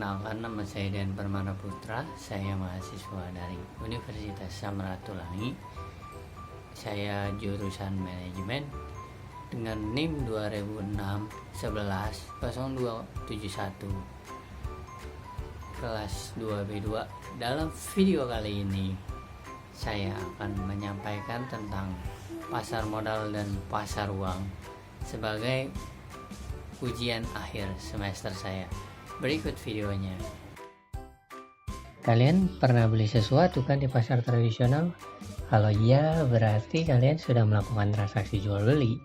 Perkenalkan, nama saya Dian Permana Putra. Saya mahasiswa dari Universitas Samratulangi. Saya jurusan manajemen dengan NIM 2006-11-0271 kelas 2B2. Dalam video kali ini saya akan menyampaikan tentang pasar modal dan pasar uang sebagai ujian akhir semester saya. Berikut videonya. Kalian pernah beli sesuatu kan di pasar tradisional? Kalau iya, berarti kalian sudah melakukan transaksi jual beli.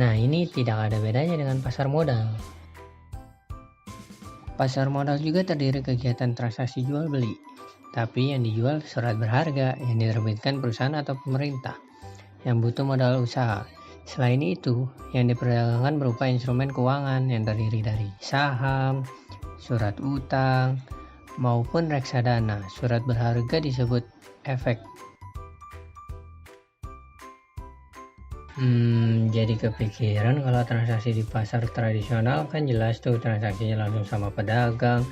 Nah, ini tidak ada bedanya dengan pasar modal. Pasar modal juga terdiri kegiatan transaksi jual beli, tapi yang dijual surat berharga yang diterbitkan perusahaan atau pemerintah yang butuh modal usaha. Selain itu, yang diperdagangkan berupa instrumen keuangan yang terdiri dari saham, surat utang, maupun reksadana. Surat berharga disebut efek. Jadi kepikiran kalau transaksi di pasar tradisional kan jelas tuh transaksinya langsung sama pedagang,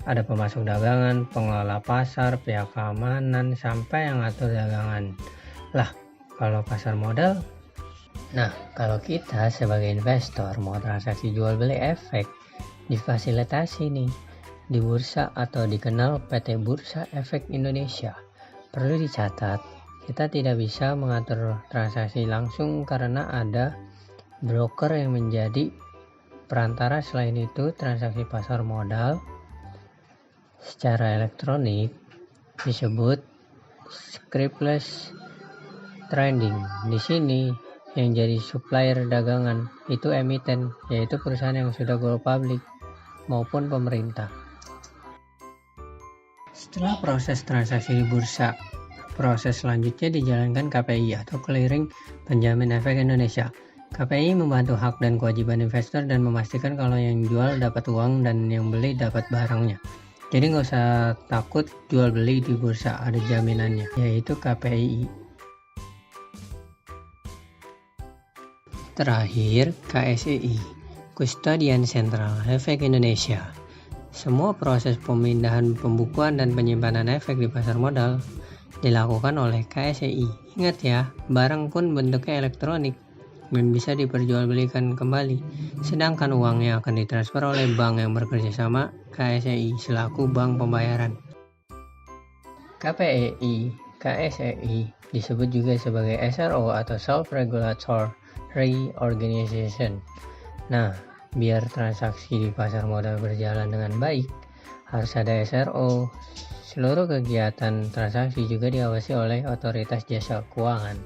ada pemasok dagangan, pengelola pasar, pihak keamanan, sampai yang ngatur dagangan. Lah, kalau pasar modal? Nah, kalau kita sebagai investor mau transaksi jual beli efek, difasilitasi nih di bursa atau dikenal PT Bursa Efek Indonesia. Perlu dicatat, kita tidak bisa mengatur transaksi langsung karena ada broker yang menjadi perantara. Selain itu, transaksi pasar modal secara elektronik disebut scriptless trading. Di sini yang jadi supplier dagangan itu emiten, yaitu perusahaan yang sudah go public maupun pemerintah. Setelah proses transaksi di bursa, proses selanjutnya dijalankan KPI atau Clearing Penjamin Efek Indonesia. KPI membantu hak dan kewajiban investor dan memastikan kalau yang jual dapat uang dan yang beli dapat barangnya. Jadi nggak usah takut jual beli di bursa, ada jaminannya, yaitu KPI. Terakhir, KSEI, Kustodian Sentral Efek Indonesia. Semua proses pemindahan, pembukuan, dan penyimpanan efek di pasar modal dilakukan oleh KSEI. Ingat ya, barang pun bentuknya elektronik dan bisa diperjualbelikan kembali. Sedangkan uangnya akan ditransfer oleh bank yang bekerja sama KSEI selaku bank pembayaran. KPEI, KSEI disebut juga sebagai SRO atau Self-Regulatory Organization. Nah, biar transaksi di pasar modal berjalan dengan baik, harus ada SRO. Seluruh kegiatan transaksi juga diawasi oleh otoritas jasa keuangan.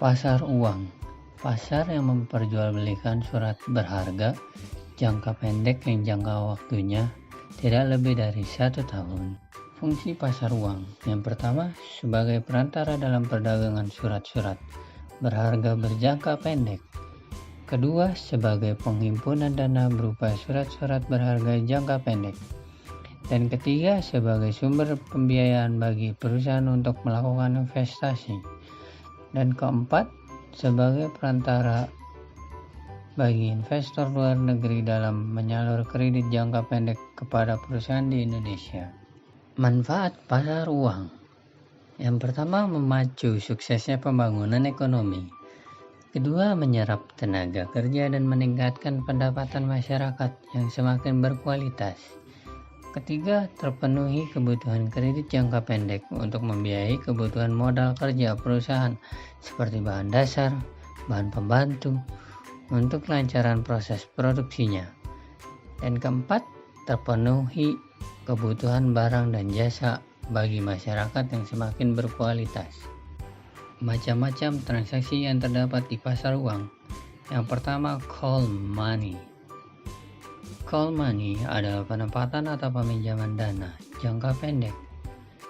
Pasar uang, pasar yang memperjualbelikan surat berharga jangka pendek yang jangka waktunya tidak lebih dari 1 tahun. Fungsi pasar uang yang pertama sebagai perantara dalam perdagangan surat-surat berharga berjangka pendek. Kedua, sebagai penghimpunan dana berupa surat-surat berharga jangka pendek. Dan ketiga, sebagai sumber pembiayaan bagi perusahaan untuk melakukan investasi. Dan keempat, sebagai perantara bagi investor luar negeri dalam menyalur kredit jangka pendek kepada perusahaan di Indonesia. Manfaat pasar uang. Yang pertama, memacu suksesnya pembangunan ekonomi. Kedua, menyerap tenaga kerja dan meningkatkan pendapatan masyarakat yang semakin berkualitas. Ketiga, terpenuhi kebutuhan kredit jangka pendek untuk membiayai kebutuhan modal kerja perusahaan seperti bahan dasar, bahan pembantu, untuk kelancaran proses produksinya. Dan keempat, terpenuhi kebutuhan barang dan jasa bagi masyarakat yang semakin berkualitas. Macam-macam transaksi yang terdapat di pasar uang. Yang pertama, call money. Call money adalah penempatan atau peminjaman dana jangka pendek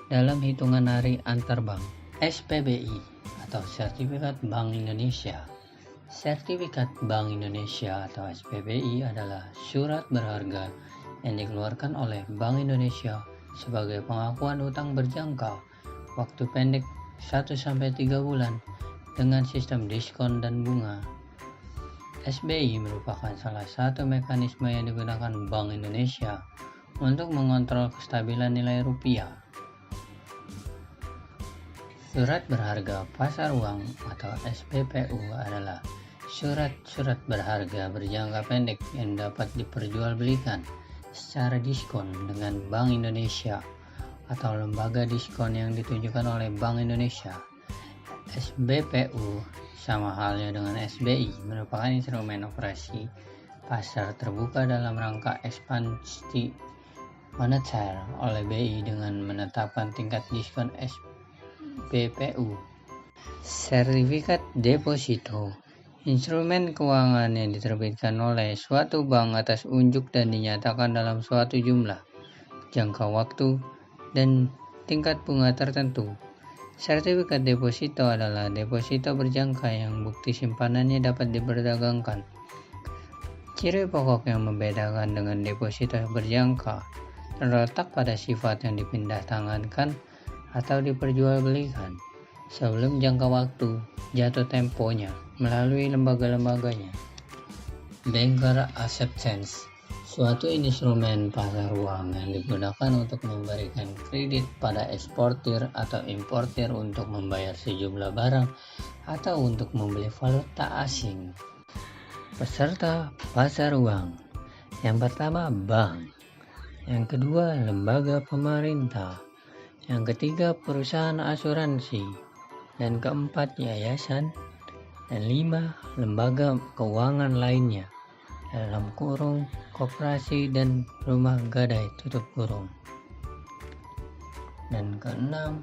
dalam hitungan hari antar bank. SPBI atau Sertifikat Bank Indonesia. Sertifikat Bank Indonesia atau SPBI adalah surat berharga yang dikeluarkan oleh Bank Indonesia sebagai pengakuan utang berjangka waktu pendek 1-3 bulan dengan sistem diskon dan bunga. SBI merupakan salah satu mekanisme yang digunakan Bank Indonesia untuk mengontrol kestabilan nilai rupiah. Surat berharga pasar uang atau SPPU adalah surat-surat berharga berjangka pendek yang dapat diperjualbelikan secara diskon dengan Bank Indonesia atau lembaga diskon yang ditunjukkan oleh Bank Indonesia. SBPU sama halnya dengan SBI merupakan instrumen operasi pasar terbuka dalam rangka ekspansi moneter oleh BI dengan menetapkan tingkat diskon SBPU. Sertifikat deposito, instrumen keuangan yang diterbitkan oleh suatu bank atas unjuk dan dinyatakan dalam suatu jumlah, jangka waktu, dan tingkat bunga tertentu. Sertifikat deposito adalah deposito berjangka yang bukti simpanannya dapat diperdagangkan. Ciri pokok yang membedakan dengan deposito berjangka terletak pada sifat yang dipindah tangankan atau diperjualbelikan sebelum jangka waktu jatuh temponya melalui lembaga-lembaganya. Banker acceptance, suatu instrumen pasar uang yang digunakan untuk memberikan kredit pada eksportir atau importir untuk membayar sejumlah barang atau untuk membeli valuta asing. Peserta pasar uang. Yang pertama, bank. Yang kedua, lembaga pemerintah. Yang ketiga, perusahaan asuransi. Dan keempat, yayasan. Dan 5, lembaga keuangan lainnya, dalam kurung koperasi dan rumah gadai tutup kurung. Dan keenam,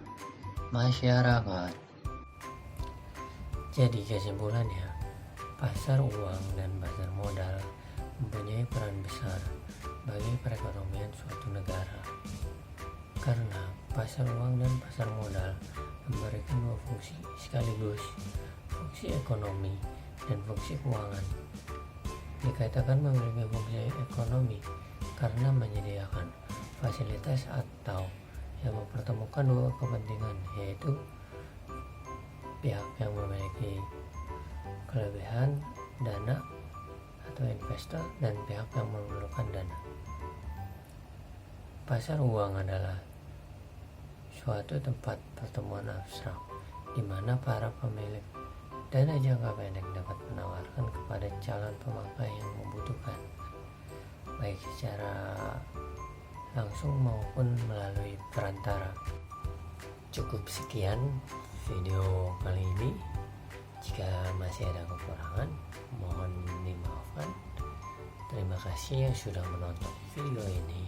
masyarakat. Jadi kesimpulannya, pasar uang dan pasar modal mempunyai peran besar bagi perekonomian suatu negara, karena pasar uang dan pasar modal memberikan 2 fungsi sekaligus, fungsi ekonomi dan fungsi keuangan. Dikatakan memiliki fungsi ekonomi karena menyediakan fasilitas atau yang mempertemukan 2 kepentingan, yaitu pihak yang memiliki kelebihan dana atau investor dan pihak yang memerlukan dana. Pasar uang adalah suatu tempat pertemuan abstrak di mana para pemilik dana jangka pendek dapat menawarkan kepada calon pemakai yang membutuhkan, baik secara langsung maupun melalui perantara. Cukup sekian video kali ini. Jika masih ada kekurangan, mohon dimaafkan. Terima kasih yang sudah menonton video ini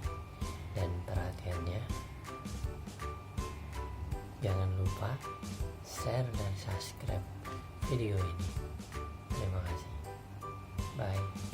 dan perhatiannya. Jangan lupa share dan subscribe video ini. Terima kasih. Bye.